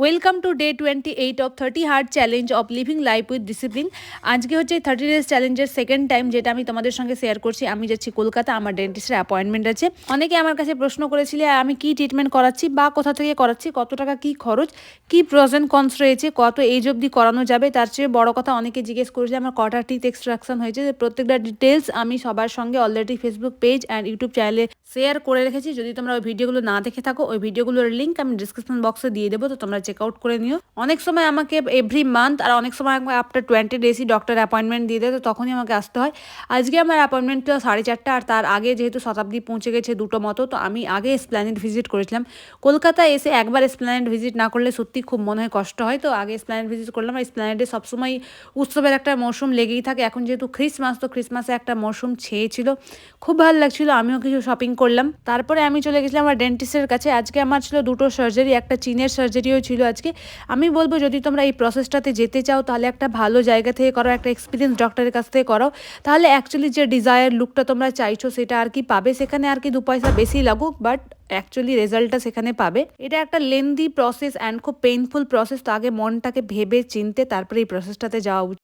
Welcome to day 28 of 30 hard challenge of living life with discipline. আজকে হচ্ছে 30 days চ্যালেঞ্জের second time, যেটা আমি তোমাদের সঙ্গে শেয়ার করছি। আমি যাচ্ছি কলকাতা, আমার ডেন্টিস্টের অ্যাপয়েন্টমেন্ট আছে। অনেকে আমার কাছে প্রশ্ন করেছিলে আমি কি ট্রিটমেন্ট করাচ্ছি বা কোথা থেকে করাচ্ছি, কত টাকা কি খরচ, কি প্রস অ্যান্ড কনস রয়েছে, কত এজ অবধি করানো যাবে। তার চেয়ে বড় কথা, অনেকে জিজ্ঞেস করেছে আমার কটা টিথ এক্সট্রাকশন হয়েছে। প্রত্যেকটা ডিটেলস আমি সবার সঙ্গে already Facebook page and YouTube চ্যানেলে শেয়ার করে রেখেছি। যদি তোমরা ওই ভিডিওগুলো না দেখে থাকো, ওই ভিডিওগুলোর লিঙ্ক আমি ডিসক্রিপশন বক্সে দিয়ে দেবো, তো তোমরা চেক আউট করে নিও। অনেক সময় আমাকে এভরি মান্থ আর অনেক সময় আমাকে আফটার 20 ডেজই ডক্টর অ্যাপয়েন্টমেন্ট দিয়ে দেয়, তো তখনই আমাকে আসতে হয়। আজকে আমার অ্যাপয়েন্টমেন্টটা 4:30, আর তার আগে যেহেতু শতাব্দী পৌঁছে গেছে 2টো মতো, তো আমি আগে এসপ্ল্যানেড ভিজিট করেছিলাম। কলকাতায় এসে একবার এসপ্ল্যানেড ভিজিট না করলে সত্যি খুব মনে হয় কষ্ট হয়, তো আগে এসপ্ল্যানেড ভিজিট করলাম। আর এসপ্ল্যানেডে সবসময় উৎসবের একটা মৌসুম লেগেই থাকে। এখন যেহেতু ক্রিসমাস, তো ক্রিসমাসে একটা মৌসুম ছেয়েছিল, খুব ভালো লাগছিল। আমিও কিছু শপিং করলাম, তারপরে আমি চলে গেছিলাম আমার ডেন্টিস্টের কাছে। আজকে আমার ছিল 2টো সার্জারি, একটা চীনের সার্জারিও ছিল আজকে। আমি বলবো যদি তোমরা এই প্রসেসটাতে যেতে চাও, তাহলে একটা ভালো জায়গা থেকে করো, একটা এক্সপিরিয়েন্স ডক্টরের কাছ থেকে করো। তাহলে অ্যাকচুয়ালি যে ডিজায়ার লুকটা তোমরা চাইছো সেটা আর কি পাবে। সেখানে আর কি 2 পয়সা বেশি লাগুক, বাট অ্যাকচুয়ালি রেজাল্টটা সেখানে পাবে। এটা একটা লেন্দি প্রসেস অ্যান্ড খুব পেইনফুল প্রসেস, তো আগে মনটাকে ভেবে চিনতে তারপরে এই প্রসেসটাতে যাওয়া উচিত।